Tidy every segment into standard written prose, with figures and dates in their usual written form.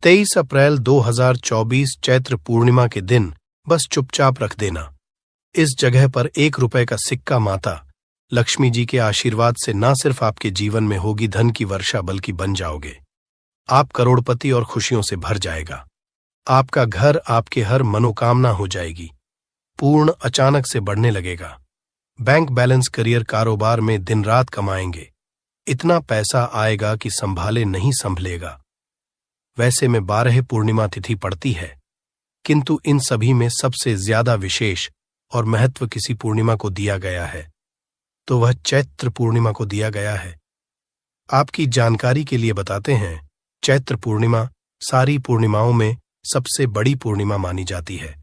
23 अप्रैल 2024 चैत्र पूर्णिमा के दिन बस चुपचाप रख देना। इस जगह पर 1 रुपए का सिक्का माता लक्ष्मी जी के आशीर्वाद से न सिर्फ आपके जीवन में होगी धन की वर्षा, बल्कि बन जाओगे। आप करोड़पति और खुशियों से भर जाएगा। आपका घर आपके हर मनोकामना हो जाएगी। पूर्ण अचानक से बढ़ने लगेगा। बैंक बैलेंस, करियर, कारोबार में दिन रात कमाएंगे। इतना पैसा आएगा कि संभाले नहीं संभलेगा। वैसे में 12 पूर्णिमा तिथि पड़ती है, किंतु इन सभी में सबसे ज्यादा विशेष और महत्व किसी पूर्णिमा को दिया गया है, तो वह चैत्र पूर्णिमा को दिया गया है। आपकी जानकारी के लिए बताते हैं, चैत्र पूर्णिमा सारी पूर्णिमाओं में सबसे बड़ी पूर्णिमा मानी जाती है।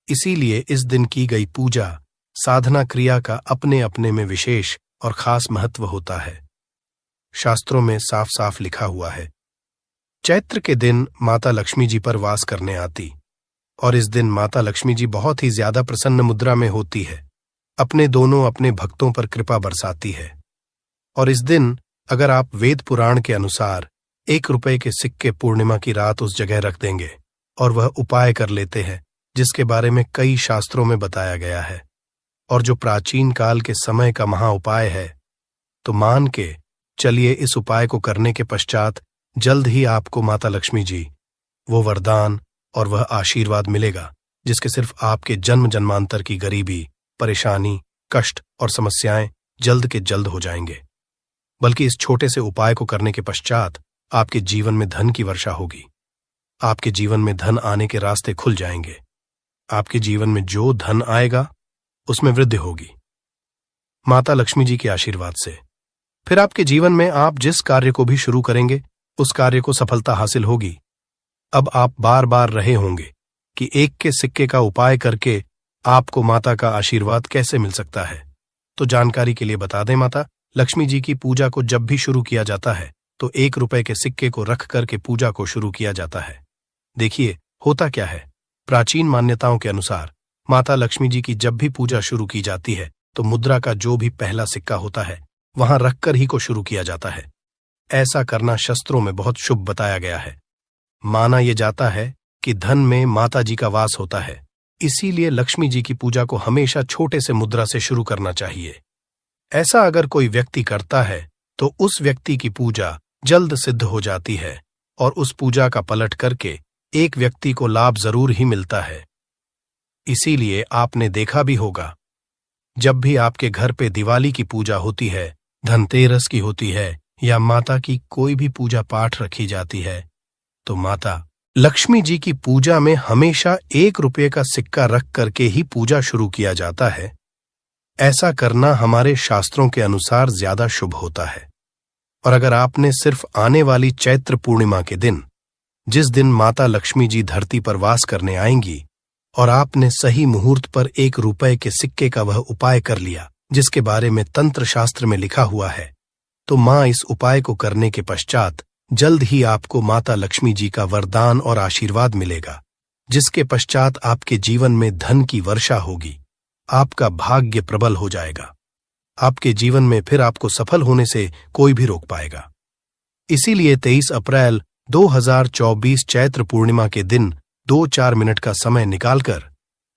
इसीलिए इस दिन की गई पूजा, साधना क्रिया का अपने अपने में विशेष और खास महत्व होता है। शास्त्रों में साफ साफ लिखा हुआ है, चैत्र के दिन माता लक्ष्मी जी पर वास करने आती, और इस दिन माता लक्ष्मी जी बहुत ही ज्यादा प्रसन्न मुद्रा में होती है। अपने भक्तों पर कृपा बरसाती है। और इस दिन अगर आप वेद पुराण के अनुसार 1 रुपए के सिक्के पूर्णिमा की रात उस जगह रख देंगे और वह उपाय कर लेते हैं जिसके बारे में कई शास्त्रों में बताया गया है, और जो प्राचीन काल के समय का महा उपाय है, तो मान के चलिए इस उपाय को करने के पश्चात जल्द ही आपको माता लक्ष्मी जी वो वरदान और वह आशीर्वाद मिलेगा जिसके सिर्फ आपके जन्म जन्मांतर की गरीबी, परेशानी, कष्ट और समस्याएं जल्द के जल्द हो जाएंगे। बल्कि इस छोटे से उपाय को करने के पश्चात आपके जीवन में धन की वर्षा होगी। आपके जीवन में धन आने के रास्ते खुल जाएंगे। आपके जीवन में जो धन आएगा उसमें वृद्धि होगी माता लक्ष्मी जी के आशीर्वाद से। फिर आपके जीवन में आप जिस कार्य को भी शुरू करेंगे उस कार्य को सफलता हासिल होगी। अब आप बार बार रहे होंगे कि 1 के सिक्के का उपाय करके आपको माता का आशीर्वाद कैसे मिल सकता है। तो जानकारी के लिए बता दें, माता लक्ष्मी जी की पूजा को जब भी शुरू किया जाता है तो 1 रुपए के सिक्के को रख करके पूजा को शुरू किया जाता है। देखिए होता क्या है, प्राचीन मान्यताओं के अनुसार माता लक्ष्मी जी की जब भी पूजा शुरू की जाती है तो मुद्रा का जो भी पहला सिक्का होता है वहां रखकर ही को शुरू किया जाता है। ऐसा करना शास्त्रों में बहुत शुभ बताया गया है। माना यह जाता है कि धन में माता जी का वास होता है, इसीलिए लक्ष्मी जी की पूजा को हमेशा छोटे से मुद्रा से शुरू करना चाहिए। ऐसा अगर कोई व्यक्ति करता है तो उस व्यक्ति की पूजा जल्द सिद्ध हो जाती है और उस पूजा का पलट करके एक व्यक्ति को लाभ जरूर ही मिलता है। इसीलिए आपने देखा भी होगा, जब भी आपके घर पे दिवाली की पूजा होती है, धनतेरस की होती है या माता की कोई भी पूजा पाठ रखी जाती है, तो माता लक्ष्मी जी की पूजा में हमेशा 1 रुपये का सिक्का रख करके ही पूजा शुरू किया जाता है। ऐसा करना हमारे शास्त्रों के अनुसार ज्यादा शुभ होता है। और अगर आपने सिर्फ आने वाली चैत्र पूर्णिमा के दिन, जिस दिन माता लक्ष्मी जी धरती पर वास करने आएंगी, और आपने सही मुहूर्त पर 1 रुपए के सिक्के का वह उपाय कर लिया जिसके बारे में तंत्र शास्त्र में लिखा हुआ है, तो मां इस उपाय को करने के पश्चात जल्द ही आपको माता लक्ष्मी जी का वरदान और आशीर्वाद मिलेगा, जिसके पश्चात आपके जीवन में धन की वर्षा होगी। आपका भाग्य प्रबल हो जाएगा। आपके जीवन में फिर आपको सफल होने से कोई भी रोक पाएगा। इसीलिए 23 अप्रैल 2024 चैत्र पूर्णिमा के दिन 2-4 मिनट का समय निकालकर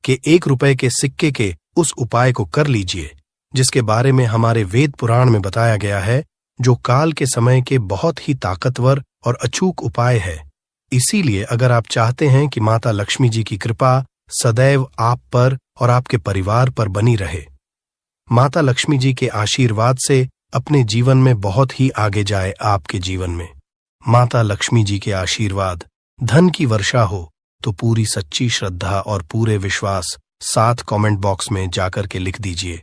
के 1 रुपए के सिक्के के उस उपाय को कर लीजिए जिसके बारे में हमारे वेद पुराण में बताया गया है, जो काल के समय के बहुत ही ताकतवर और अचूक उपाय है। इसीलिए अगर आप चाहते हैं कि माता लक्ष्मी जी की कृपा सदैव आप पर और आपके परिवार पर बनी रहे, माता लक्ष्मी जी के आशीर्वाद से अपने जीवन में बहुत ही आगे जाए आपके जीवन में, माता लक्ष्मी जी के आशीर्वाद, धन की वर्षा हो, तो पूरी सच्ची श्रद्धा और पूरे विश्वास साथ कमेंट बॉक्स में जाकर के लिख दीजिए,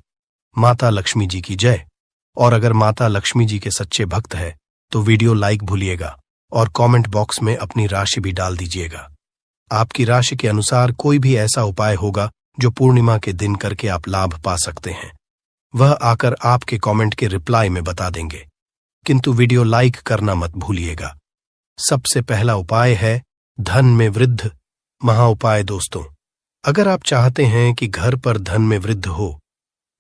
माता लक्ष्मी जी की जय। और अगर माता लक्ष्मी जी के सच्चे भक्त है तो वीडियो लाइक भूलिएगा और कमेंट बॉक्स में अपनी राशि भी डाल दीजिएगा। आपकी राशि के अनुसार कोई भी ऐसा उपाय होगा जो पूर्णिमा के दिन करके आप लाभ पा सकते हैं, वह आकर आपके कमेंट के रिप्लाई में बता देंगे, किंतु वीडियो लाइक करना मत भूलिएगा। सबसे पहला उपाय है धन में वृद्धि महा उपाय। दोस्तों, अगर आप चाहते हैं कि घर पर धन में वृद्धि हो,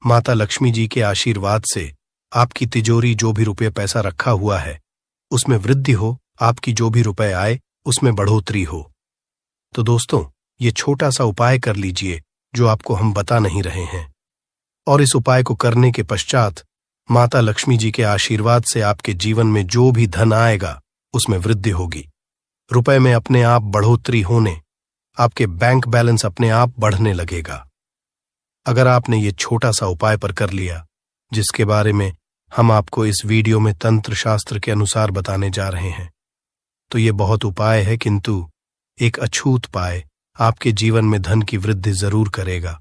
माता लक्ष्मी जी के आशीर्वाद से आपकी तिजोरी जो भी रुपये पैसा रखा हुआ है उसमें वृद्धि हो, आपकी जो भी रुपए आए उसमें बढ़ोतरी हो। तो दोस्तों, ये छोटा सा उपाय कर लीजिए जो आपको हम बता नहीं रहे हैं, और इस उपाय को करने के पश्चात माता लक्ष्मी जी के आशीर्वाद से आपके जीवन में जो भी धन आएगा उसमें वृद्धि होगी। रुपए में अपने आप बढ़ोतरी होने, आपके बैंक बैलेंस अपने आप बढ़ने लगेगा। अगर आपने ये छोटा सा उपाय पर कर लिया, जिसके बारे में हम आपको इस वीडियो में तंत्र शास्त्र के अनुसार बताने जा रहे हैं, तो ये बहुत उपाय है, किंतु एक अछूत उपाय आपके जीवन में धन की वृद्धि जरूर करेगा।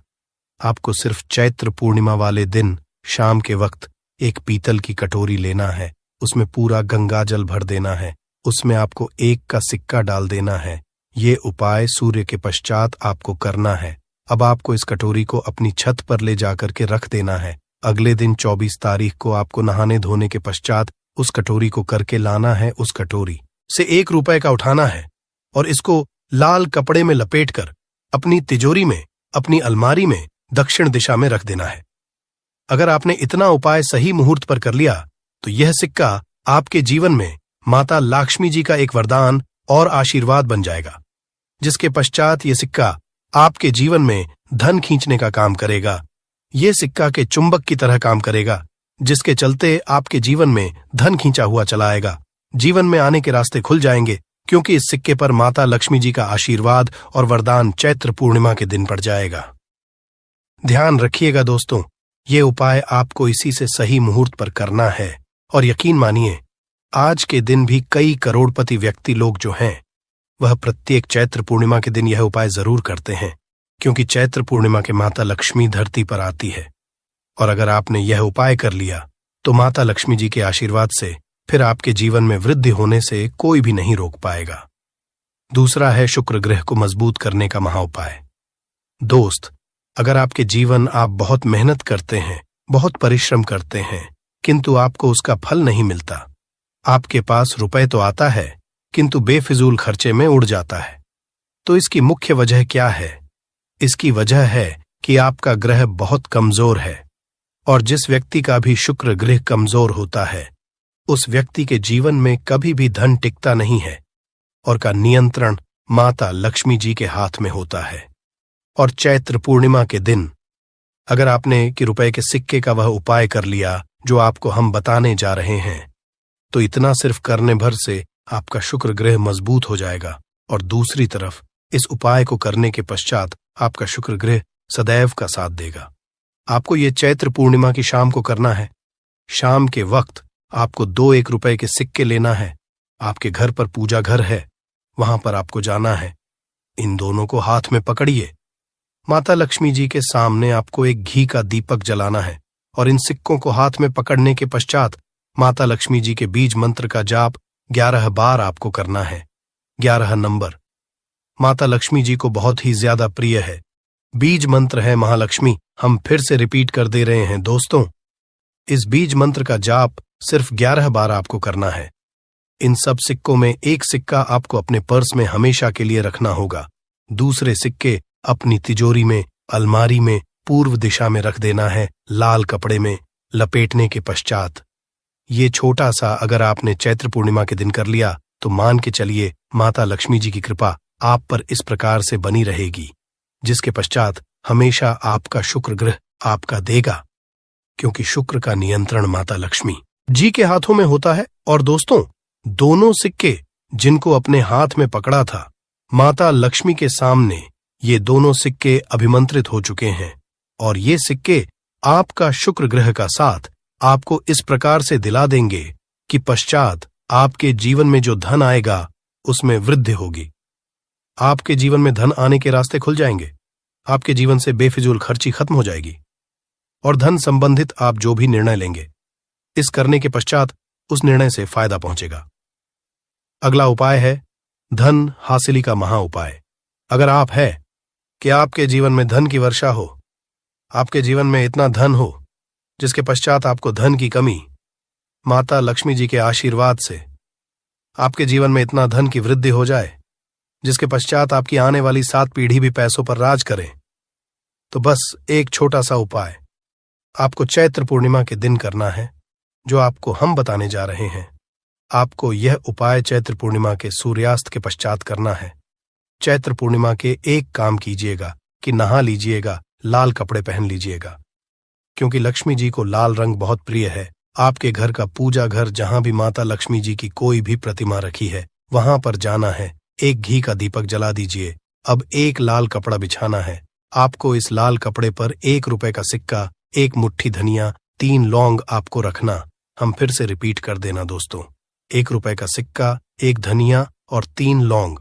आपको सिर्फ चैत्र पूर्णिमा वाले दिन शाम के वक्त एक पीतल की कटोरी लेना है, उसमें पूरा गंगा जल भर देना है, उसमें आपको 1 का सिक्का डाल देना है। ये उपाय सूर्य के पश्चात आपको करना है। अब आपको इस कटोरी को अपनी छत पर ले जाकर के रख देना है। अगले दिन 24 तारीख को आपको नहाने धोने के पश्चात उस कटोरी को करके लाना है। उस कटोरी से 1 रुपए का उठाना है और इसको लाल कपड़े में लपेटकर अपनी तिजोरी में, अपनी अलमारी में दक्षिण दिशा में रख देना है। अगर आपने इतना उपाय सही मुहूर्त पर कर लिया तो यह सिक्का आपके जीवन में माता लक्ष्मी जी का एक वरदान और आशीर्वाद बन जाएगा, जिसके पश्चात यह सिक्का आपके जीवन में धन खींचने का काम करेगा। यह सिक्का के चुंबक की तरह काम करेगा, जिसके चलते आपके जीवन में धन खींचा हुआ चला आएगा। जीवन में आने के रास्ते खुल जाएंगे, क्योंकि इस सिक्के पर माता लक्ष्मी जी का आशीर्वाद और वरदान चैत्र पूर्णिमा के दिन पड़ जाएगा। ध्यान रखिएगा दोस्तों, ये उपाय आपको इसी से सही मुहूर्त पर करना है, और यकीन मानिए आज के दिन भी कई करोड़पति व्यक्ति लोग जो हैं वह प्रत्येक चैत्र पूर्णिमा के दिन यह उपाय जरूर करते हैं, क्योंकि चैत्र पूर्णिमा के माता लक्ष्मी धरती पर आती है। और अगर आपने यह उपाय कर लिया तो माता लक्ष्मी जी के आशीर्वाद से फिर आपके जीवन में वृद्धि होने से कोई भी नहीं रोक पाएगा। दूसरा है शुक्र ग्रह को मजबूत करने का महाउपाय। दोस्त, अगर आपके जीवन आप बहुत मेहनत करते हैं, बहुत परिश्रम करते हैं, किंतु आपको उसका फल नहीं मिलता, आपके पास रुपए तो आता है किंतु बेफिजूल खर्चे में उड़ जाता है, तो इसकी मुख्य वजह क्या है? इसकी वजह है कि आपका ग्रह बहुत कमजोर है, और जिस व्यक्ति का भी शुक्र ग्रह कमजोर होता है उस व्यक्ति के जीवन में कभी भी धन टिकता नहीं है, और का नियंत्रण माता लक्ष्मी जी के हाथ में होता है। और चैत्र पूर्णिमा के दिन अगर आपने कि रुपए के सिक्के का वह उपाय कर लिया जो आपको हम बताने जा रहे हैं, तो इतना सिर्फ करने भर से आपका शुक्र ग्रह मजबूत हो जाएगा, और दूसरी तरफ इस उपाय को करने के पश्चात आपका शुक्र ग्रह सदैव का साथ देगा। आपको ये चैत्र पूर्णिमा की शाम को करना है। शाम के वक्त आपको 2 रुपए के सिक्के लेना है। आपके घर पर पूजा घर है, वहां पर आपको जाना है। इन दोनों को हाथ में पकड़िए। माता लक्ष्मी जी के सामने आपको एक घी का दीपक जलाना है, और इन सिक्कों को हाथ में पकड़ने के पश्चात माता लक्ष्मी जी के बीज मंत्र का जाप 11 बार आपको करना है। 11 नंबर माता लक्ष्मी जी को बहुत ही ज्यादा प्रिय है। बीज मंत्र है महालक्ष्मी। हम फिर से रिपीट कर दे रहे हैं दोस्तों, इस बीज मंत्र का जाप सिर्फ 11 बार आपको करना है। इन सब सिक्कों में एक सिक्का आपको अपने पर्स में हमेशा के लिए रखना होगा। दूसरे सिक्के अपनी तिजोरी में, अलमारी में पूर्व दिशा में रख देना है, लाल कपड़े में लपेटने के पश्चात। ये छोटा सा अगर आपने चैत्र पूर्णिमा के दिन कर लिया तो मान के चलिए माता लक्ष्मी जी की कृपा आप पर इस प्रकार से बनी रहेगी, जिसके पश्चात हमेशा आपका शुक्र ग्रह आपका देगा, क्योंकि शुक्र का नियंत्रण माता लक्ष्मी जी के हाथों में होता है। और दोस्तों, दोनों सिक्के जिनको अपने हाथ में पकड़ा था, माता लक्ष्मी के सामने ये दोनों सिक्के अभिमंत्रित हो चुके हैं, और ये सिक्के आपका शुक्र ग्रह का साथ आपको इस प्रकार से दिला देंगे कि पश्चात आपके जीवन में जो धन आएगा उसमें वृद्धि होगी। आपके जीवन में धन आने के रास्ते खुल जाएंगे, आपके जीवन से बेफिजूल खर्ची खत्म हो जाएगी, और धन संबंधित आप जो भी निर्णय लेंगे इस करने के पश्चात उस निर्णय से फायदा पहुंचेगा। अगला उपाय है धन हासिली का महा उपाय। अगर आप है कि आपके जीवन में धन की वर्षा हो, आपके जीवन में इतना धन हो जिसके पश्चात आपको धन की कमी, माता लक्ष्मी जी के आशीर्वाद से आपके जीवन में इतना धन की वृद्धि हो जाए जिसके पश्चात आपकी आने वाली 7 पीढ़ी भी पैसों पर राज करें, तो बस एक छोटा सा उपाय आपको चैत्र पूर्णिमा के दिन करना है, जो आपको हम बताने जा रहे हैं। आपको यह उपाय चैत्र पूर्णिमा के सूर्यास्त के पश्चात करना है। चैत्र पूर्णिमा के एक काम कीजिएगा कि नहा लीजिएगा, लाल कपड़े पहन लीजिएगा, क्योंकि लक्ष्मी जी को लाल रंग बहुत प्रिय है। आपके घर का पूजा घर जहां भी माता लक्ष्मी जी की कोई भी प्रतिमा रखी है वहां पर जाना है, एक घी का दीपक जला दीजिए। अब एक लाल कपड़ा बिछाना है। आपको इस लाल कपड़े पर 1 रुपए का सिक्का, 1 मुट्ठी धनिया, 3 लौंग आपको रखना। हम फिर से रिपीट कर देना दोस्तों, 1 रुपए का सिक्का, 1 धनिया और 3 लौंग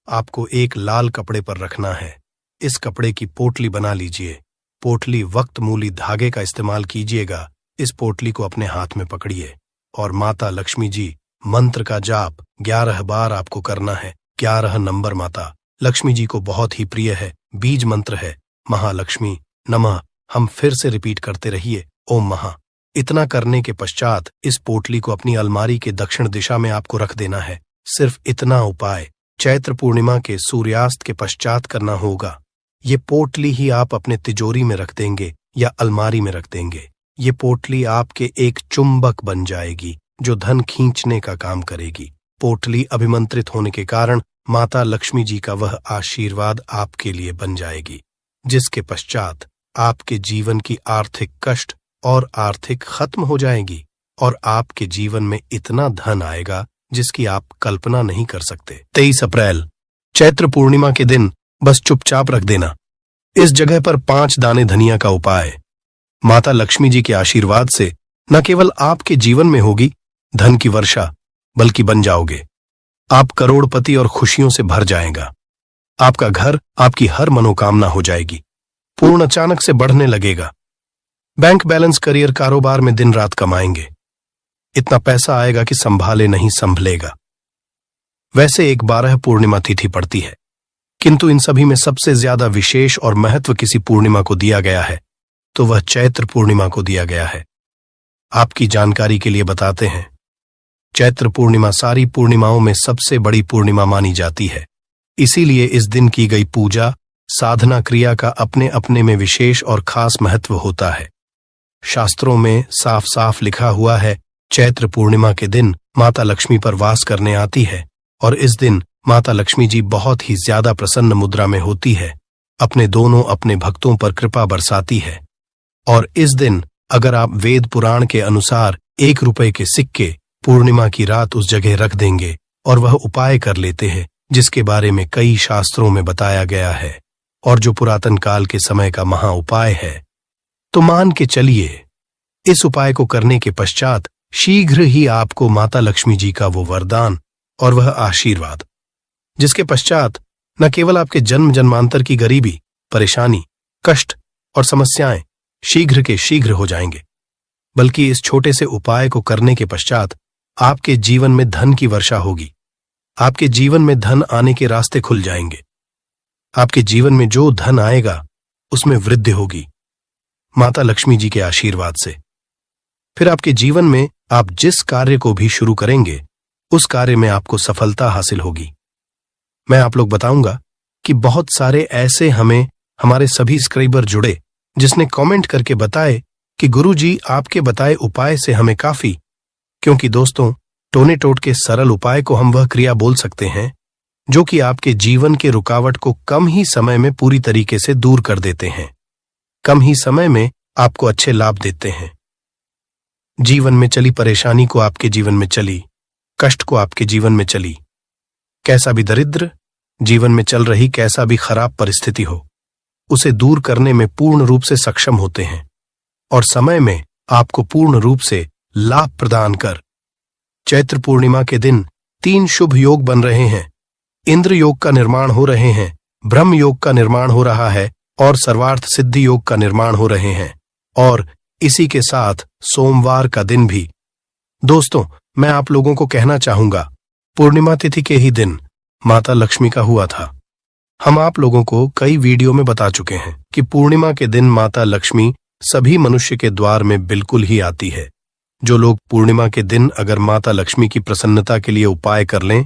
आपको एक लाल कपड़े पर रखना है। इस कपड़े की पोटली बना लीजिए। पोटली वक्त मूली धागे का इस्तेमाल कीजिएगा। इस पोटली को अपने हाथ में पकड़िए और माता लक्ष्मी जी मंत्र का जाप 11 बार आपको करना है। 11 नंबर माता लक्ष्मी जी को बहुत ही प्रिय है, बीज मंत्र है, महालक्ष्मी नमः। हम फिर से रिपीट करते रहिए, ओम महा। इतना करने के पश्चात इस पोटली को अपनी अलमारी के दक्षिण दिशा में आपको रख देना है। सिर्फ इतना उपाय चैत्र पूर्णिमा के सूर्यास्त के पश्चात करना होगा। ये पोटली ही आप अपने तिजोरी में रख देंगे या अलमारी में रख देंगे। ये पोटली आपके एक चुंबक बन जाएगी जो धन खींचने का काम करेगी। पोटली अभिमंत्रित होने के कारण माता लक्ष्मी जी का वह आशीर्वाद आपके लिए बन जाएगी, जिसके पश्चात आपके जीवन की आर्थिक कष्ट और आर्थिक खत्म हो जाएगी और आपके जीवन में इतना धन आएगा जिसकी आप कल्पना नहीं कर सकते। 23 अप्रैल चैत्र पूर्णिमा के दिन बस चुपचाप रख देना इस जगह पर 5 दाने धनिया का उपाय। माता लक्ष्मी जी के आशीर्वाद से न केवल आपके जीवन में होगी धन की वर्षा, बल्कि बन जाओगे आप करोड़पति और खुशियों से भर जाएगा। आपका घर, आपकी हर मनोकामना हो जाएगी, पूर्ण अचानक से बढ़ने लगेगा। बैंक बैलेंस, करियर, कारोबार में दिन रात कमाएंगे। इतना पैसा आएगा कि संभाले नहीं संभलेगा। वैसे 12 पूर्णिमा तिथि पड़ती है, किंतु इन सभी में सबसे ज्यादा विशेष और महत्व किसी पूर्णिमा को दिया गया है, तो वह चैत्र पूर्णिमा को दिया गया है। आपकी जानकारी के लिए बताते हैं, चैत्र पूर्णिमा सारी पूर्णिमाओं में सबसे बड़ी पूर्णिमा मानी जाती है। इसीलिए इस दिन की गई पूजा, साधना क्रिया का अपने अपने में विशेष और खास महत्व होता है। शास्त्रों में साफ साफ लिखा हुआ है, चैत्र पूर्णिमा के दिन माता लक्ष्मी पर वास करने आती है और इस दिन माता लक्ष्मी जी बहुत ही ज्यादा प्रसन्न मुद्रा में होती है, अपने भक्तों पर कृपा बरसाती है। और इस दिन अगर आप वेद पुराण के अनुसार 1 रुपए के सिक्के पूर्णिमा की रात उस जगह रख देंगे और वह उपाय कर लेते हैं जिसके बारे में कई शास्त्रों में बताया गया है और जो पुरातन काल के समय का महा उपाय है, तो मान के चलिए इस उपाय को करने के पश्चात शीघ्र ही आपको माता लक्ष्मी जी का वो वरदान और वह आशीर्वाद, जिसके पश्चात न केवल आपके जन्म जन्मांतर की गरीबी, परेशानी, कष्ट और समस्याएं शीघ्र के शीघ्र हो जाएंगे, बल्कि इस छोटे से उपाय को करने के पश्चात आपके जीवन में धन की वर्षा होगी। आपके जीवन में धन आने के रास्ते खुल जाएंगे। आपके जीवन में जो धन आएगा उसमें वृद्धि होगी माता लक्ष्मी जी के आशीर्वाद से। फिर आपके जीवन में आप जिस कार्य को भी शुरू करेंगे उस कार्य में आपको सफलता हासिल होगी। मैं आप लोग बताऊंगा कि बहुत सारे ऐसे हमारे सभी सब्सक्राइबर जुड़े जिसने कमेंट करके बताए कि गुरुजी आपके बताए उपाय से हमें काफी, क्योंकि दोस्तों टोने टोट के सरल उपाय को हम वह क्रिया बोल सकते हैं जो कि आपके जीवन के रुकावट को कम ही समय में पूरी तरीके से दूर कर देते हैं, कम ही समय में आपको अच्छे लाभ देते हैं। जीवन में चली परेशानी को आपके जीवन में चली, कष्ट को आपके जीवन में चली, कैसा भी दरिद्र जीवन में चल रही कैसा भी खराब परिस्थिति हो, उसे दूर करने में पूर्ण रूप से सक्षम होते हैं और समय में आपको पूर्ण रूप से लाभ प्रदान कर। चैत्र पूर्णिमा के दिन 3 शुभ योग बन रहे हैं। इंद्र योग का निर्माण हो रहे हैं, ब्रह्म योग का निर्माण हो रहा है और सर्वार्थ सिद्धि योग का निर्माण हो रहे हैं और इसी के साथ सोमवार का दिन भी। दोस्तों मैं आप लोगों को कहना चाहूंगा, पूर्णिमा तिथि के ही दिन माता लक्ष्मी का हुआ था। हम आप लोगों को कई वीडियो में बता चुके हैं कि पूर्णिमा के दिन माता लक्ष्मी सभी मनुष्य के द्वार में बिल्कुल ही आती है। जो लोग पूर्णिमा के दिन अगर माता लक्ष्मी की प्रसन्नता के लिए उपाय कर लें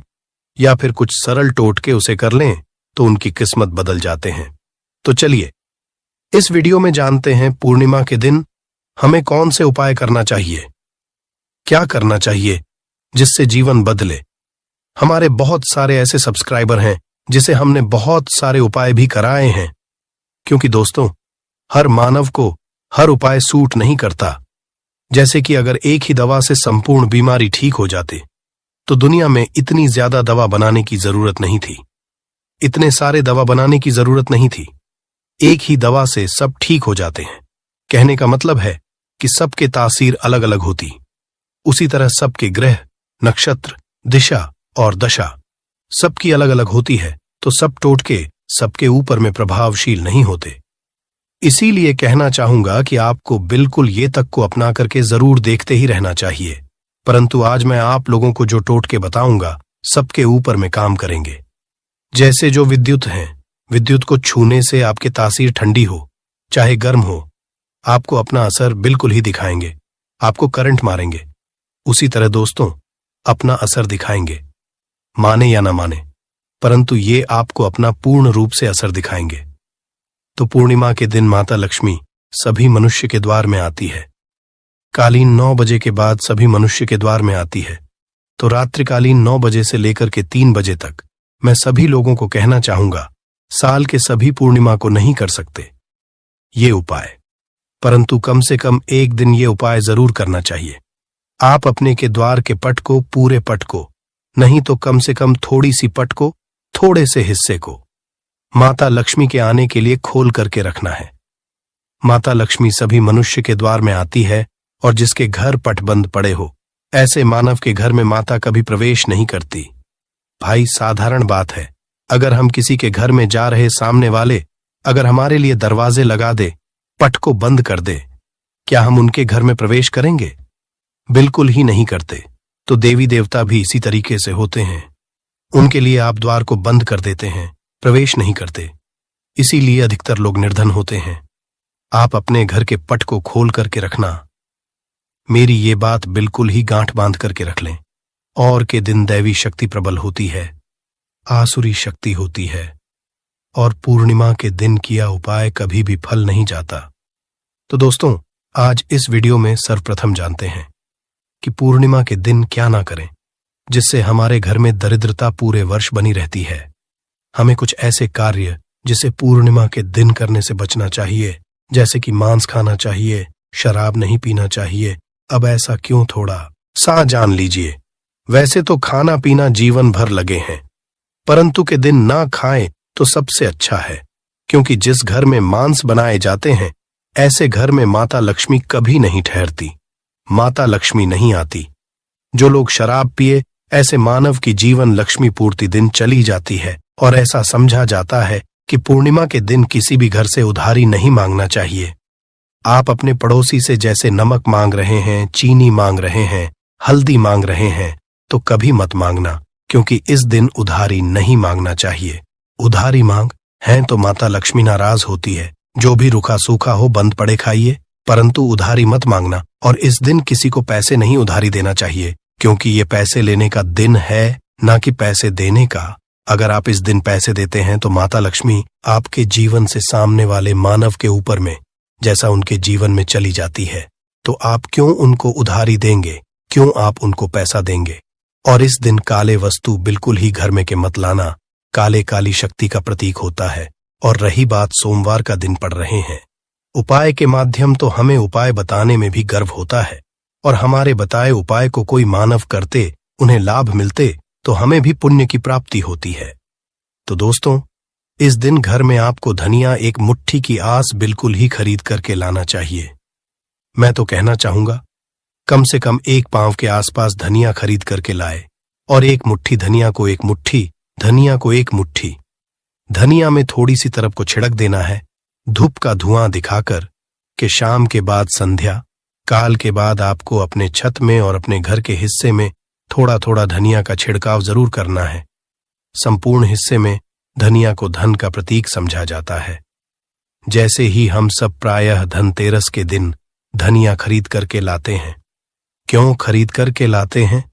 या फिर कुछ सरल टोटके उसे कर लें तो उनकी किस्मत बदल जाते हैं। तो चलिए इस वीडियो में जानते हैं पूर्णिमा के दिन हमें कौन से उपाय करना चाहिए, क्या करना चाहिए जिससे जीवन बदले। हमारे बहुत सारे ऐसे सब्सक्राइबर हैं जिसे हमने बहुत सारे उपाय भी कराए हैं, क्योंकि दोस्तों, हर मानव को हर उपाय सूट नहीं करता। जैसे कि अगर एक ही दवा से संपूर्ण बीमारी ठीक हो जाती तो दुनिया में इतनी ज्यादा दवा बनाने की जरूरत नहीं थी, इतने सारे दवा बनाने की जरूरत नहीं थी। एक ही दवा से सब ठीक हो जाते हैं। कहने का मतलब है कि सबके तासीर अलग अलग होती। उसी तरह सबके ग्रह, नक्षत्र, दिशा और दशा सबकी अलग अलग होती है, तो सब टोटके सबके ऊपर में प्रभावशील नहीं होते। इसीलिए कहना चाहूंगा कि आपको बिल्कुल ये तक को अपना करके जरूर देखते ही रहना चाहिए। परंतु आज मैं आप लोगों को जो टोटके बताऊंगा सबके ऊपर में काम करेंगे। जैसे जो विद्युत हैं, विद्युत को छूने से आपके तासीर ठंडी हो चाहे गर्म हो, आपको अपना असर बिल्कुल ही दिखाएंगे, आपको करंट मारेंगे। उसी तरह दोस्तों, अपना असर दिखाएंगे, माने या ना माने, परंतु ये आपको अपना पूर्ण रूप से असर दिखाएंगे। तो पूर्णिमा के दिन माता लक्ष्मी सभी मनुष्य के द्वार में आती है। कालीन 9 बजे के बाद सभी मनुष्य के द्वार में आती है। तो रात्रिकालीन 9 बजे से लेकर के 3 बजे तक मैं सभी लोगों को कहना चाहूंगा, साल के सभी पूर्णिमा को नहीं कर सकते ये उपाय, परंतु कम से कम एक दिन ये उपाय जरूर करना चाहिए। आप अपने के द्वार के पट को, पूरे पट को, नहीं तो कम से कम थोड़ी सी पट को, थोड़े से हिस्से को माता लक्ष्मी के आने के लिए खोल करके रखना है। माता लक्ष्मी सभी मनुष्य के द्वार में आती है, और जिसके घर पट बंद पड़े हो, ऐसे मानव के घर में माता कभी प्रवेश नहीं करती। भाई, साधारण बात है, अगर हम किसी के घर में जा रहे सामने वाले अगर हमारे लिए दरवाजे लगा दे, पट को बंद कर दे, क्या हम उनके घर में प्रवेश करेंगे? बिल्कुल ही नहीं करते। तो देवी देवता भी इसी तरीके से होते हैं। उनके लिए आप द्वार को बंद कर देते हैं, प्रवेश नहीं करते। इसीलिए अधिकतर लोग निर्धन होते हैं। आप अपने घर के पट को खोल करके रखना। मेरी ये बात बिल्कुल ही गांठ बांध करके रख लें। और के दिन दैवी शक्ति प्रबल होती है, आसुरी शक्ति होती है, और पूर्णिमा के दिन किया उपाय कभी भी फल नहीं जाता। तो दोस्तों, आज इस वीडियो में सर्वप्रथम जानते हैं कि पूर्णिमा के दिन क्या ना करें जिससे हमारे घर में दरिद्रता पूरे वर्ष बनी रहती है। हमें कुछ ऐसे कार्य जिसे पूर्णिमा के दिन करने से बचना चाहिए, जैसे कि मांस खाना चाहिए, शराब नहीं पीना चाहिए। अब ऐसा क्यों थोड़ा सा जान लीजिए। वैसे तो खाना पीना जीवन भर लगे हैं, परंतु के दिन ना खाएं तो सबसे अच्छा है, क्योंकि जिस घर में मांस बनाए जाते हैं ऐसे घर में माता लक्ष्मी कभी नहीं ठहरती, माता लक्ष्मी नहीं आती। जो लोग शराब पिए, ऐसे मानव की जीवन लक्ष्मी पूर्ति दिन चली जाती है, और ऐसा समझा जाता है कि पूर्णिमा के दिन किसी भी घर से उधारी नहीं मांगना चाहिए। आप अपने पड़ोसी से जैसे नमक मांग रहे हैं, चीनी मांग रहे हैं, हल्दी मांग रहे हैं, तो कभी मत मांगना, क्योंकि इस दिन उधारी नहीं मांगना चाहिए। उधारी मांग हैं तो माता लक्ष्मी नाराज होती है। जो भी रूखा सूखा हो बंद पड़े खाइए, परंतु उधारी मत मांगना। और इस दिन किसी को पैसे नहीं उधारी देना चाहिए, क्योंकि ये पैसे लेने का दिन है, ना कि पैसे देने का। अगर आप इस दिन पैसे देते हैं तो माता लक्ष्मी आपके जीवन से सामने वाले मानव के ऊपर में जैसा उनके जीवन में चली जाती है, तो आप क्यों उनको उधारी देंगे, क्यों आप उनको पैसा देंगे? और इस दिन काले वस्तु बिल्कुल ही घर में के मत लाना। काले काली शक्ति का प्रतीक होता है। और रही बात सोमवार का दिन पड़ रहे हैं, उपाय के माध्यम तो हमें उपाय बताने में भी गर्व होता है, और हमारे बताए उपाय को कोई मानव करते, उन्हें लाभ मिलते, तो हमें भी पुण्य की प्राप्ति होती है। तो दोस्तों, इस दिन घर में आपको धनिया एक मुट्ठी की आस बिल्कुल ही खरीद करके लाना चाहिए। मैं तो कहना चाहूंगा, कम से कम 1 पांव के आसपास धनिया खरीद करके लाए, और 1 मुट्ठी धनिया को 1 मुट्ठी, धनिया को 1 मुट्ठी। धनिया में थोड़ी सी तरफ को छिड़क देना है, धूप का धुआं दिखाकर कि शाम के बाद संध्या काल के बाद आपको अपने छत में और अपने घर के हिस्से में थोड़ा थोड़ा धनिया का छिड़काव जरूर करना है। संपूर्ण हिस्से में धनिया को धन का प्रतीक समझा जाता है। जैसे ही हम सब प्रायः धनतेरस के दिन धनिया खरीद करके लाते हैं। क्यों खरीद करके लाते हैं?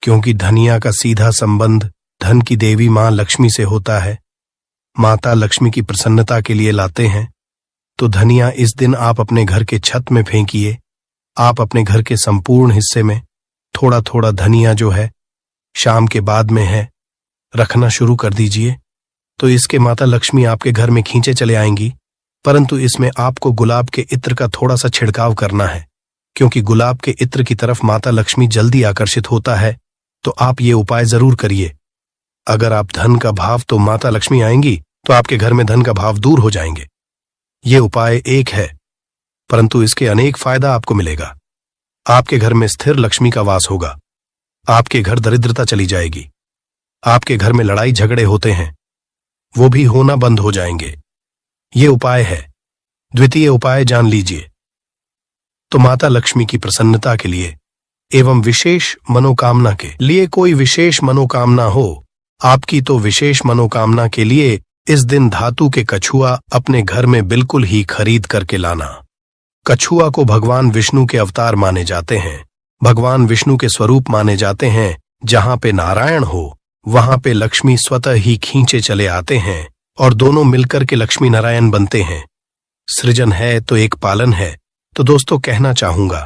क्योंकि धनिया का सीधा संबंध धन की देवी मां लक्ष्मी से होता है। माता लक्ष्मी की प्रसन्नता के लिए लाते हैं। तो धनिया इस दिन आप अपने घर के छत में फेंकिए। आप अपने घर के संपूर्ण हिस्से में थोड़ा थोड़ा धनिया जो है शाम के बाद में है रखना शुरू कर दीजिए, तो इसके माता लक्ष्मी आपके घर में खींचे चले आएंगी। परंतु इसमें आपको गुलाब के इत्र का थोड़ा सा छिड़काव करना है, क्योंकि गुलाब के इत्र की तरफ माता लक्ष्मी जल्दी आकर्षित होता है। तो आप ये उपाय जरूर करिए। अगर आप धन का भाव तो माता लक्ष्मी आएंगी, तो आपके घर में धन का भाव दूर हो जाएंगे। ये उपाय एक है, परंतु इसके अनेक फायदा आपको मिलेगा। आपके घर में स्थिर लक्ष्मी का वास होगा। आपके घर दरिद्रता चली जाएगी। आपके घर में लड़ाई झगड़े होते हैं, वो भी होना बंद हो जाएंगे। ये उपाय है। द्वितीय उपाय जान लीजिए। तो माता लक्ष्मी की प्रसन्नता के लिए एवं विशेष मनोकामना के लिए, कोई विशेष मनोकामना हो आपकी, तो विशेष मनोकामना के लिए इस दिन धातु के कछुआ अपने घर में बिल्कुल ही खरीद करके लाना। कछुआ को भगवान विष्णु के अवतार माने जाते हैं, भगवान विष्णु के स्वरूप माने जाते हैं। जहां पे नारायण हो वहां पे लक्ष्मी स्वतः ही खींचे चले आते हैं और दोनों मिलकर के लक्ष्मी नारायण बनते हैं। सृजन है तो एक पालन है। तो दोस्तों कहना चाहूंगा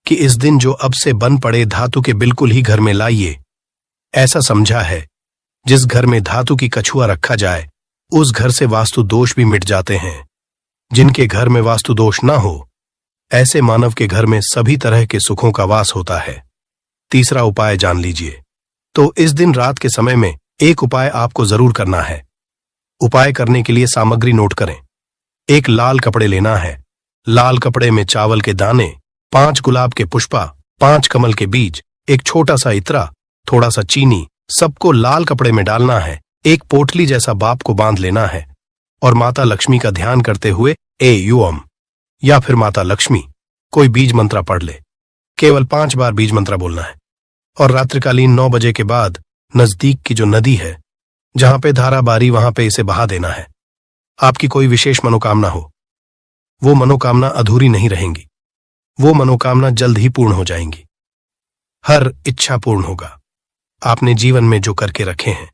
कि इस दिन जो अब से बन पड़े धातु के बिल्कुल ही घर में लाइए। ऐसा समझा है जिस घर में धातु की कछुआ रखा जाए उस घर से वास्तु दोष भी मिट जाते हैं। जिनके घर में वास्तु दोष ना हो ऐसे मानव के घर में सभी तरह के सुखों का वास होता है। तीसरा उपाय जान लीजिए। तो इस दिन रात के समय में एक उपाय आपको जरूर करना है। उपाय करने के लिए सामग्री नोट करें। एक लाल कपड़े लेना है। लाल कपड़े में चावल के दाने, 5 गुलाब के पुष्पा, 5 कमल के बीज, एक छोटा सा इत्रा, थोड़ा सा चीनी, सबको लाल कपड़े में डालना है। एक पोटली जैसा बाप को बांध लेना है और माता लक्ष्मी का ध्यान करते हुए ए युम या फिर माता लक्ष्मी कोई बीज मंत्रा पढ़ ले। केवल 5 बार बीज मंत्रा बोलना है और रात्रिकालीन 9 बजे के बाद नजदीक की जो नदी है जहां पे धारा बारी वहां पे इसे बहा देना है। आपकी कोई विशेष मनोकामना हो, वो मनोकामना अधूरी नहीं रहेंगी। वो मनोकामना जल्द ही पूर्ण हो जाएंगी। हर इच्छा पूर्ण होगा। आपने जीवन में जो करके रखे हैं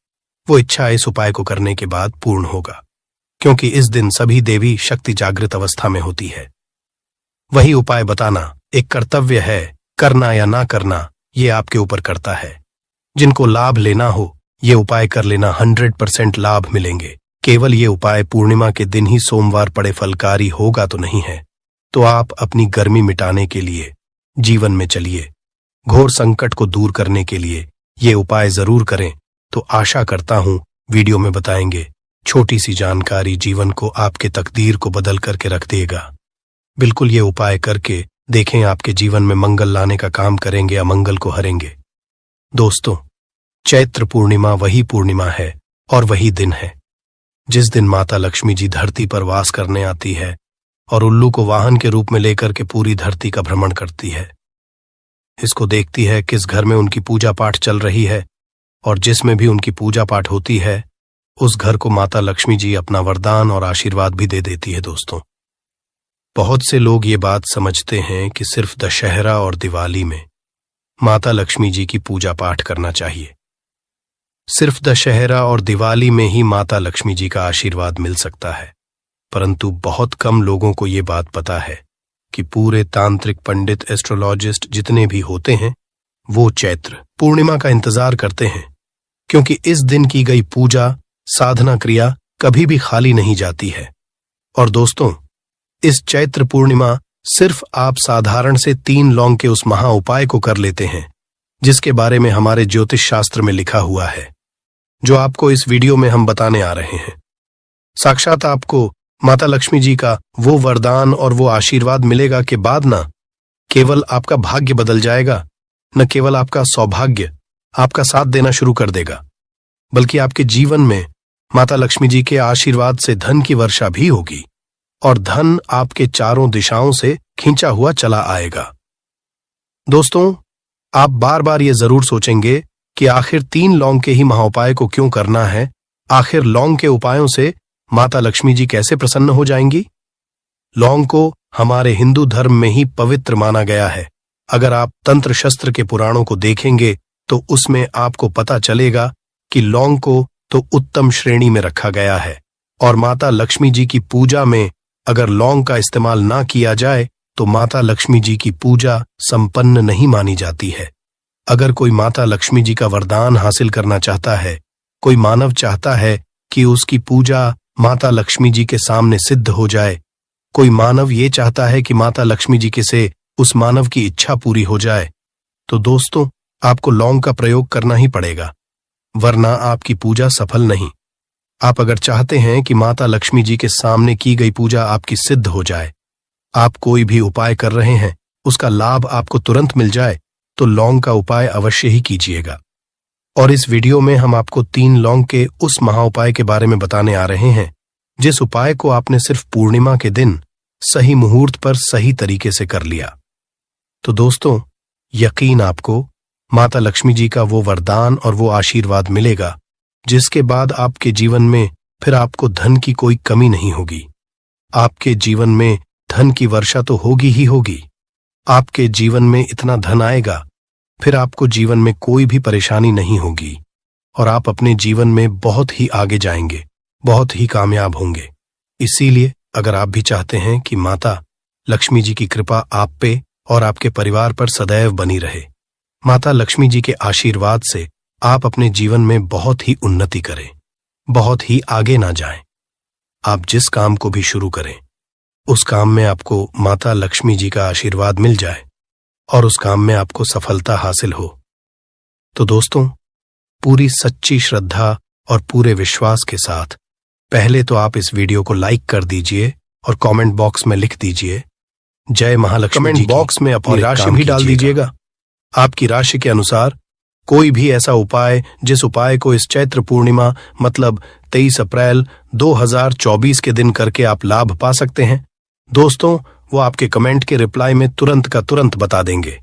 वो इच्छा इस उपाय को करने के बाद पूर्ण होगा, क्योंकि इस दिन सभी देवी शक्ति जागृत अवस्था में होती है। वही उपाय बताना एक कर्तव्य है। करना या ना करना ये आपके ऊपर करता है। जिनको लाभ लेना हो ये उपाय कर लेना, 100% लाभ मिलेंगे। केवल ये उपाय पूर्णिमा के दिन ही सोमवार पड़े फलकारी होगा तो नहीं है। तो आप अपनी गर्मी मिटाने के लिए जीवन में चलिए, घोर संकट को दूर करने के लिए ये उपाय जरूर करें। तो आशा करता हूं वीडियो में बताएंगे छोटी सी जानकारी जीवन को, आपके तकदीर को बदल करके रख देगा। बिल्कुल ये उपाय करके देखें, आपके जीवन में मंगल लाने का काम करेंगे, अमंगल को हरेंगे। दोस्तों, चैत्र पूर्णिमा वही पूर्णिमा है और वही दिन है जिस दिन माता लक्ष्मी जी धरती पर वास करने आती है और उल्लू को वाहन के रूप में लेकर के पूरी धरती का भ्रमण करती है। इसको देखती है किस घर में उनकी पूजा पाठ चल रही है, और जिसमें भी उनकी पूजा पाठ होती है उस घर को माता लक्ष्मी जी अपना वरदान और आशीर्वाद भी दे देती है। दोस्तों, बहुत से लोग ये बात समझते हैं कि सिर्फ दशहरा और दिवाली में माता लक्ष्मी जी की पूजा पाठ करना चाहिए। सिर्फ दशहरा और दिवाली में ही माता लक्ष्मी जी का आशीर्वाद मिल सकता है। परंतु बहुत कम लोगों को ये बात पता है कि पूरे तांत्रिक पंडित, एस्ट्रोलॉजिस्ट जितने भी होते हैं वो चैत्र पूर्णिमा का इंतजार करते हैं, क्योंकि इस दिन की गई पूजा, साधना क्रिया कभी भी खाली नहीं जाती है। और दोस्तों, इस चैत्र पूर्णिमा सिर्फ आप साधारण से 3 लौंग के उस महा उपाय को कर लेते हैं जिसके बारे में हमारे ज्योतिष शास्त्र में लिखा हुआ है, जो आपको इस वीडियो में हम बताने आ रहे हैं। साक्षात आपको माता लक्ष्मी जी का वो वरदान और वो आशीर्वाद मिलेगा कि बाद ना केवल आपका भाग्य बदल जाएगा, न केवल आपका सौभाग्य आपका साथ देना शुरू कर देगा, बल्कि आपके जीवन में माता लक्ष्मी जी के आशीर्वाद से धन की वर्षा भी होगी और धन आपके चारों दिशाओं से खींचा हुआ चला आएगा। दोस्तों, आप बार बार ये जरूर सोचेंगे कि आखिर 3 लौंग के ही महाउपाय को क्यों करना है, आखिर लौंग के उपायों से माता लक्ष्मी जी कैसे प्रसन्न हो जाएंगी। लौंग को हमारे हिंदू धर्म में ही पवित्र माना गया है। अगर आप तंत्र शस्त्र के पुराणों को देखेंगे तो उसमें आपको पता चलेगा कि लौंग को तो उत्तम श्रेणी में रखा गया है, और माता लक्ष्मी जी की पूजा में अगर लौंग का इस्तेमाल ना किया जाए तो माता लक्ष्मी जी की पूजा संपन्न नहीं मानी जाती है। अगर कोई माता लक्ष्मी जी का वरदान हासिल करना चाहता है, कोई मानव चाहता है कि उसकी पूजा माता लक्ष्मी जी के सामने सिद्ध हो जाए, कोई मानव ये चाहता है कि माता लक्ष्मी जी के से उस मानव की इच्छा पूरी हो जाए, तो दोस्तों आपको लौंग का प्रयोग करना ही पड़ेगा, वरना आपकी पूजा सफल नहीं। आप अगर चाहते हैं कि माता लक्ष्मी जी के सामने की गई पूजा आपकी सिद्ध हो जाए, आप कोई भी उपाय कर रहे हैं उसका लाभ आपको तुरंत मिल जाए, तो लौंग का उपाय अवश्य ही कीजिएगा। और इस वीडियो में हम आपको 3 लौंग के उस महाउपाय के बारे में बताने आ रहे हैं जिस उपाय को आपने सिर्फ पूर्णिमा के दिन सही मुहूर्त पर सही तरीके से कर लिया तो दोस्तों यकीन आपको माता लक्ष्मी जी का वो वरदान और वो आशीर्वाद मिलेगा जिसके बाद आपके जीवन में फिर आपको धन की कोई कमी नहीं होगी। आपके जीवन में धन की वर्षा तो होगी ही होगी। आपके जीवन में इतना धन आएगा फिर आपको जीवन में कोई भी परेशानी नहीं होगी और आप अपने जीवन में बहुत ही आगे जाएंगे, बहुत ही कामयाब होंगे। इसीलिए अगर आप भी चाहते हैं कि माता लक्ष्मी जी की कृपा आप पे और आपके परिवार पर सदैव बनी रहे, माता लक्ष्मी जी के आशीर्वाद से आप अपने जीवन में बहुत ही उन्नति करें, बहुत ही आगे ना जाएं, आप जिस काम को भी शुरू करें उस काम में आपको माता लक्ष्मी जी का आशीर्वाद मिल जाए और उस काम में आपको सफलता हासिल हो। तो दोस्तों पूरी सच्ची श्रद्धा और पूरे विश्वास के साथ पहले तो आप इस वीडियो को लाइक कर दीजिए और कमेंट बॉक्स में लिख दीजिए जय महालक्ष्मी। कमेंट बॉक्स में अपनी राशि भी डाल दीजिएगा। आपकी राशि के अनुसार कोई भी ऐसा उपाय जिस उपाय को इस चैत्र पूर्णिमा मतलब 23 अप्रैल 2024 के दिन करके आप लाभ पा सकते हैं, दोस्तों वो आपके कमेंट के रिप्लाई में तुरंत का तुरंत बता देंगे।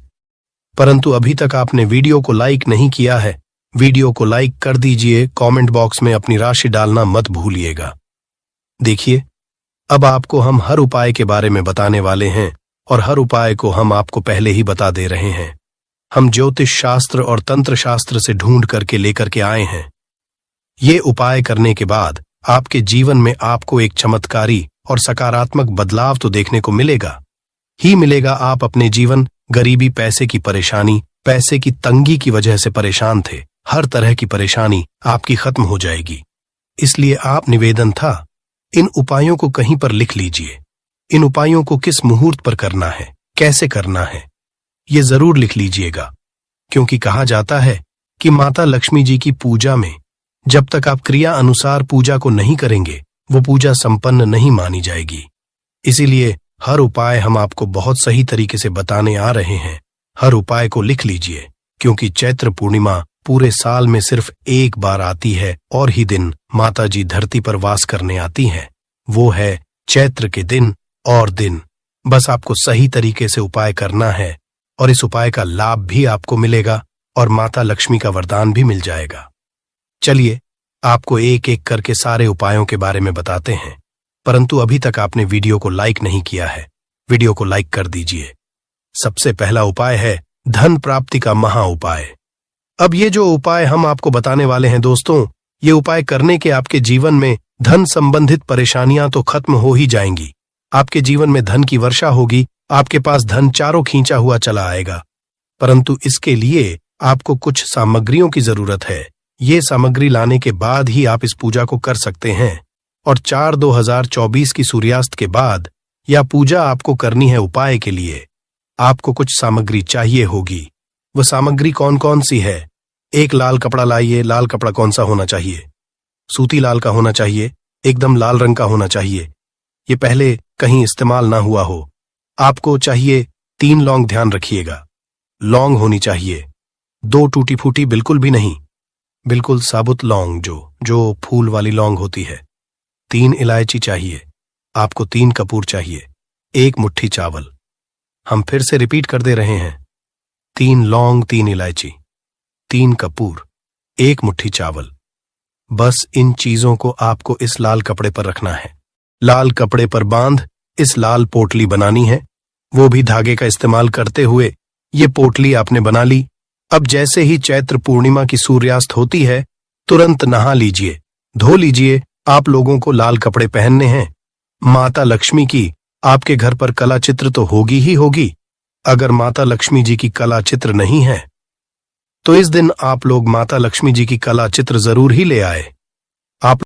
परंतु अभी तक आपने वीडियो को लाइक नहीं किया है, वीडियो को लाइक कर दीजिए, कमेंट बॉक्स में अपनी राशि डालना मत भूलिएगा। देखिए अब आपको हम हर उपाय के बारे में बताने वाले हैं और हर उपाय को हम आपको पहले ही बता दे रहे हैं। हम ज्योतिष शास्त्र और तंत्र शास्त्र से ढूंढ करके लेकर के आए हैं। ये उपाय करने के बाद आपके जीवन में आपको एक चमत्कारी और सकारात्मक बदलाव तो देखने को मिलेगा ही मिलेगा। आप अपने जीवन गरीबी, पैसे की परेशानी, पैसे की तंगी की वजह से परेशान थे, हर तरह की परेशानी आपकी खत्म हो जाएगी। इसलिए आप निवेदन था इन उपायों को कहीं पर लिख लीजिए। इन उपायों को किस मुहूर्त पर करना है, कैसे करना है, ये जरूर लिख लीजिएगा, क्योंकि कहा जाता है कि माता लक्ष्मी जी की पूजा में जब तक आप क्रिया अनुसार पूजा को नहीं करेंगे वो पूजा संपन्न नहीं मानी जाएगी। इसीलिए हर उपाय हम आपको बहुत सही तरीके से बताने आ रहे हैं। हर उपाय को लिख लीजिए, क्योंकि चैत्र पूर्णिमा पूरे साल में सिर्फ एक बार आती है और ही दिन माता जी धरती पर वास करने आती हैं, वो है चैत्र के दिन और दिन। बस आपको सही तरीके से उपाय करना है और इस उपाय का लाभ भी आपको मिलेगा और माता लक्ष्मी का वरदान भी मिल जाएगा। चलिए आपको एक एक करके सारे उपायों के बारे में बताते हैं, परंतु अभी तक आपने वीडियो को लाइक नहीं किया है, वीडियो को लाइक कर दीजिए। सबसे पहला उपाय है धन प्राप्ति का महा उपाय। अब ये जो उपाय हम आपको बताने वाले हैं दोस्तों, ये उपाय करने के आपके जीवन में धन संबंधित परेशानियां तो खत्म हो ही जाएंगी। आपके जीवन में धन की वर्षा होगी, आपके पास धन चारों खींचा हुआ चला आएगा। परंतु इसके लिए आपको कुछ सामग्रियों की जरूरत है। ये सामग्री लाने के बाद ही आप इस पूजा को कर सकते हैं और 4/2024 की सूर्यास्त के बाद यह पूजा आपको करनी है। उपाय के लिए आपको कुछ सामग्री चाहिए होगी। वह सामग्री कौन कौन सी है? एक लाल कपड़ा लाइए। लाल कपड़ा कौन सा होना चाहिए? सूती लाल का होना चाहिए, एकदम लाल रंग का होना चाहिए, ये पहले कहीं इस्तेमाल ना हुआ हो। आपको चाहिए 3 लौंग, ध्यान रखिएगा, लौंग होनी चाहिए, 2 टूटी फूटी बिल्कुल भी नहीं, बिल्कुल साबुत लौंग जो फूल वाली लौंग होती है। 3 इलायची चाहिए आपको, 3 कपूर चाहिए, 1 मुट्ठी चावल। हम फिर से रिपीट कर दे रहे हैं, 3 लौंग, 3 इलायची, 3 कपूर, 1 मुट्ठी चावल। बस इन चीजों को आपको इस लाल कपड़े पर रखना है। लाल कपड़े पर बांध इस लाल पोटली बनानी है, वो भी धागे का इस्तेमाल करते हुए। ये पोटली आपने बना ली। अब जैसे ही चैत्र पूर्णिमा की सूर्यास्त होती है तुरंत नहा लीजिए, धो लीजिए। आप लोगों को लाल कपड़े पहनने हैं। माता लक्ष्मी की आपके घर पर कला चित्र तो होगी ही होगी। अगर माता लक्ष्मी जी की कला चित्र नहीं है तो इस दिन आप लोग माता लक्ष्मी जी की कला चित्र जरूर ही ले आए। आप